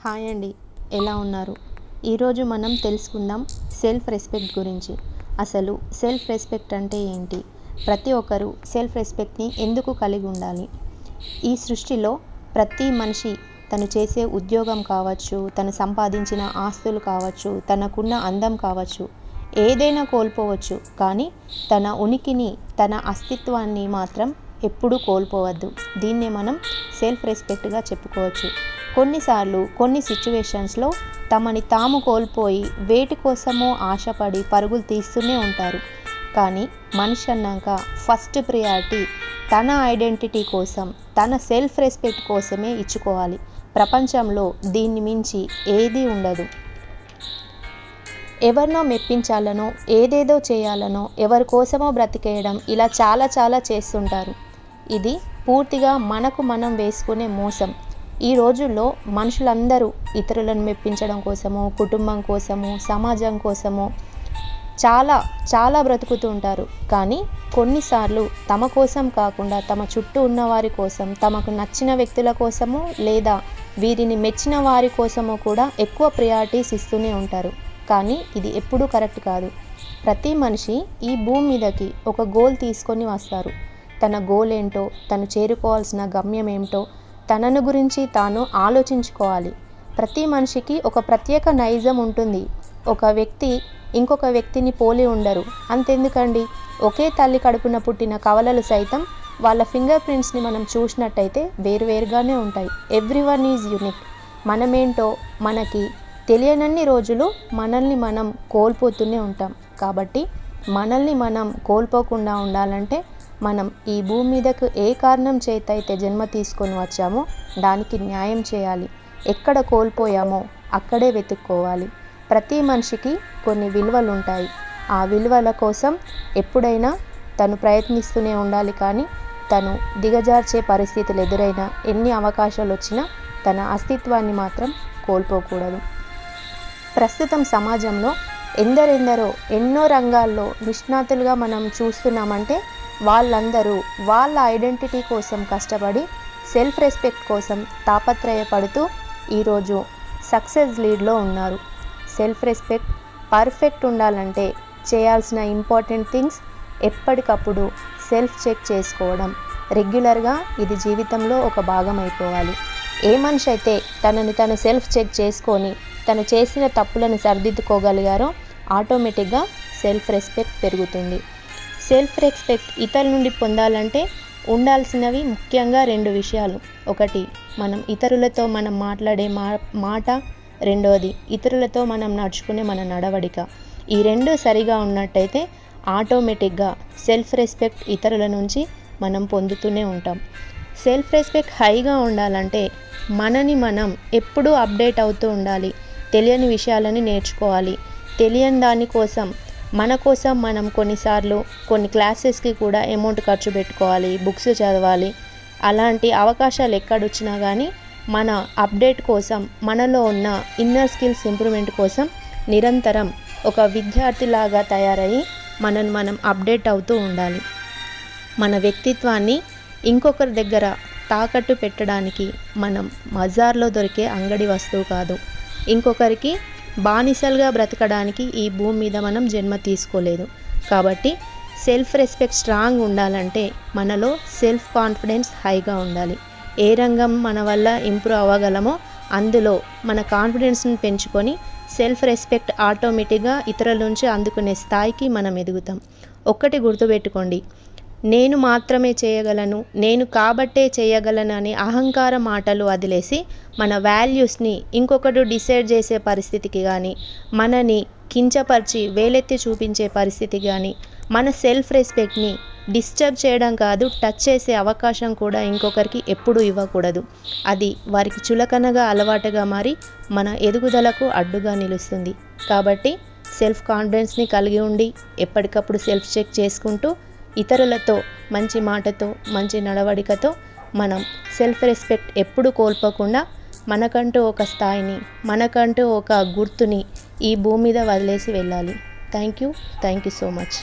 Hi అండి, ఎలా ఉన్నారు? ఈరోజు మనం తెలుసుకుందాం సెల్ఫ్ రెస్పెక్ట్ గురించి. అసలు సెల్ఫ్ రెస్పెక్ట్ అంటే ఏంటి? ప్రతి ఒక్కరూ సెల్ఫ్ రెస్పెక్ట్ని ఎందుకు కలిగి ఉండాలి? ఈ సృష్టిలో ప్రతి మనిషి తను చేసే ఉద్యోగం కావచ్చు, తను సంపాదించిన ఆస్తులు కావచ్చు, తనకున్న అందం కావచ్చు, ఏదైనా కోల్పోవచ్చు. కానీ తన ఉనికిని, తన అస్తిత్వాన్ని మాత్రం ఎప్పుడూ కోల్పోవద్దు. దీన్నే మనం సెల్ఫ్ రెస్పెక్ట్గా చెప్పుకోవచ్చు. కొన్నిసార్లు కొన్ని సిచ్యువేషన్స్లో తమని తాము కోల్పోయి వేటి కోసమో ఆశపడి పరుగులు తీస్తూనే ఉంటారు. కానీ మనిషి అన్నాక ఫస్ట్ ప్రియారిటీ తన ఐడెంటిటీ కోసం, తన సెల్ఫ్ రెస్పెక్ట్ కోసమే ఇచ్చుకోవాలి. ప్రపంచంలో దీన్ని మించి ఏదీ ఉండదు. ఎవరినో మెప్పించాలనో, ఏదేదో చేయాలనో, ఎవరి కోసమో బ్రతికేయడం, ఇలా చాలా చేస్తుంటారు. ఇది పూర్తిగా మనకు మనం వేసుకునే మోసం. ఈ రోజుల్లో మనుషులందరూ ఇతరులను మెప్పించడం కోసమో, కుటుంబం కోసమో, సమాజం కోసమో చాలా బ్రతుకుతూ ఉంటారు. కానీ కొన్నిసార్లు తమ కోసం కాకుండా తమ చుట్టూ ఉన్న వారి కోసం, తమకు నచ్చిన వ్యక్తుల కోసమో లేదా వీరిని మెచ్చిన వారి కోసమో కూడా ఎక్కువ ప్రియారిటీస్ ఇస్తూనే ఉంటారు. కానీ ఇది ఎప్పుడూ కరెక్ట్ కాదు. ప్రతి మనిషి ఈ భూమి మీదకి ఒక గోల్ తీసుకొని వస్తారు. తన గోల్ ఏంటో, తను చేరుకోవాల్సిన గమ్యం ఏమిటో తనను గురించి తాను ఆలోచించుకోవాలి. ప్రతి మనిషికి ఒక ప్రత్యేక నైజం ఉంటుంది. ఒక వ్యక్తి ఇంకొక వ్యక్తిని పోలి ఉండరు. అంతెందుకండి, ఒకే తల్లి కడుపున పుట్టిన కవలలు సైతం వాళ్ళ ఫింగర్ ప్రింట్స్ని మనం చూసినట్టయితే వేరువేరుగానే ఉంటాయి. Everyone is unique. మనమేంటో మనకి తెలియనన్ని రోజులు మనల్ని మనం కోల్పోతూనే ఉంటాం. కాబట్టి మనల్ని మనం కోల్పోకుండా ఉండాలంటే మనం ఈ భూమి మీదకు ఏ కారణం చేత అయితే జన్మ తీసుకొని వచ్చామో దానికి న్యాయం చేయాలి. ఎక్కడ కోల్పోయామో అక్కడే వెతుక్కోవాలి. ప్రతి మనిషికి కొన్ని విలువలు ఉంటాయి. ఆ విలువల కోసం ఎప్పుడైనా తను ప్రయత్నిస్తూనే ఉండాలి. కానీ తను దిగజార్చే పరిస్థితులు ఎదురైనా, ఎన్ని అవకాశాలు వచ్చినా తన అస్తిత్వాన్ని మాత్రం కోల్పోకూడదు. ప్రస్తుతం సమాజంలో ఎందరెందరో ఎన్నో రంగాల్లో నిష్ణాతులుగా మనం చూస్తున్నామంటే వాళ్ళందరూ వాళ్ళ ఐడెంటిటీ కోసం కష్టపడి, సెల్ఫ్ రెస్పెక్ట్ కోసం తాపత్రయపడుతూ ఈరోజు సక్సెస్ లీడ్లో ఉన్నారు. సెల్ఫ్ రెస్పెక్ట్ పర్ఫెక్ట్ ఉండాలంటే చేయాల్సిన ఇంపార్టెంట్ థింగ్స్ ఎప్పటికప్పుడు సెల్ఫ్ చెక్ చేసుకోవడం. రెగ్యులర్గా ఇది జీవితంలో ఒక భాగం అయిపోవాలి. ఏ మనిషి అయితే తను సెల్ఫ్ చెక్ చేసుకొని తను చేసిన తప్పులను సరిదిద్దుకోగలిగారో ఆటోమేటిక్గా సెల్ఫ్ రెస్పెక్ట్ పెరుగుతుంది. సెల్ఫ్ రెస్పెక్ట్ ఇతరుల నుండి పొందాలంటే ఉండాల్సినవి ముఖ్యంగా 2 విషయాలు. ఒకటి, మనం ఇతరులతో మనం మాట్లాడే మాట. రెండవది, ఇతరులతో మనం నడుచుకునే మన నడవడిక. ఈ 2 సరిగా ఉన్నట్టయితే ఆటోమేటిక్గా సెల్ఫ్ రెస్పెక్ట్ ఇతరుల నుంచి మనం పొందుతూనే ఉంటాం. సెల్ఫ్ రెస్పెక్ట్ హైగా ఉండాలంటే మనని మనం ఎప్పుడూ అప్డేట్ అవుతూ ఉండాలి. తెలియని విషయాలని నేర్చుకోవాలి. తెలియని దానికోసం మన కోసం మనం కొన్నిసార్లు కొన్ని క్లాసెస్కి కూడా అమౌంట్ ఖర్చు పెట్టుకోవాలి, బుక్స్ చదవాలి. అలాంటి అవకాశాలు ఎక్కడొచ్చినా కానీ మన అప్డేట్ కోసం, మనలో ఉన్న ఇన్నర్ స్కిల్స్ ఇంప్రూవ్మెంట్ కోసం నిరంతరం ఒక విద్యార్థిలాగా తయారయ్యి మనం అప్డేట్ అవుతూ ఉండాలి. మన వ్యక్తిత్వాన్ని ఇంకొకరి దగ్గర తాకట్టు పెట్టడానికి మనం బజార్లో దొరికే అంగడి వస్తువు కాదు. ఇంకొకరికి బానిసలుగా బ్రతకడానికి ఈ భూమి మీద మనం జన్మ తీసుకోలేదు. కాబట్టి సెల్ఫ్ రెస్పెక్ట్ స్ట్రాంగ్ ఉండాలంటే మనలో సెల్ఫ్ కాన్ఫిడెన్స్ హైగా ఉండాలి. ఏ రంగం మన వల్ల ఇంప్రూవ్ అవ్వగలమో అందులో మన కాన్ఫిడెన్స్ని పెంచుకొని సెల్ఫ్ రెస్పెక్ట్ ఆటోమేటిక్గా ఇతరుల నుంచి అందుకునే స్థాయికి మనం ఎదుగుతాం. ఒక్కటి గుర్తుపెట్టుకోండి, నేను మాత్రమే చేయగలను, నేను కాబట్టే చేయగలను అనే అహంకార మాటలు వదిలేసి మన వాల్యూస్ని ఇంకొకరు డిసైడ్ చేసే పరిస్థితికి కానీ, మనని కించపరిచి వేలెత్తి చూపించే పరిస్థితికి కానీ, మన సెల్ఫ్ రెస్పెక్ట్ని డిస్టర్బ్ చేయడం కాదు, టచ్ చేసే అవకాశం కూడా ఇంకొకరికి ఎప్పుడూ ఇవ్వకూడదు. అది వారికి చులకనగా అలవాటుగా మారి మన ఎదుగుదలకు అడ్డుగా నిలుస్తుంది. కాబట్టి సెల్ఫ్ కాన్ఫిడెన్స్ని కలిగి ఉండి ఎప్పటికప్పుడు సెల్ఫ్ చెక్ చేసుకుంటూ ఇతరులతో మంచి మాటతో, మంచి నడవడికతో మనం సెల్ఫ్ రెస్పెక్ట్ ఎప్పుడు కోల్పోకుండా మనకంటూ ఒక స్థాయిని, మనకంటూ ఒక గుర్తుని ఈ భూమి మీద వదిలేసి వెళ్ళాలి. Thank you so much.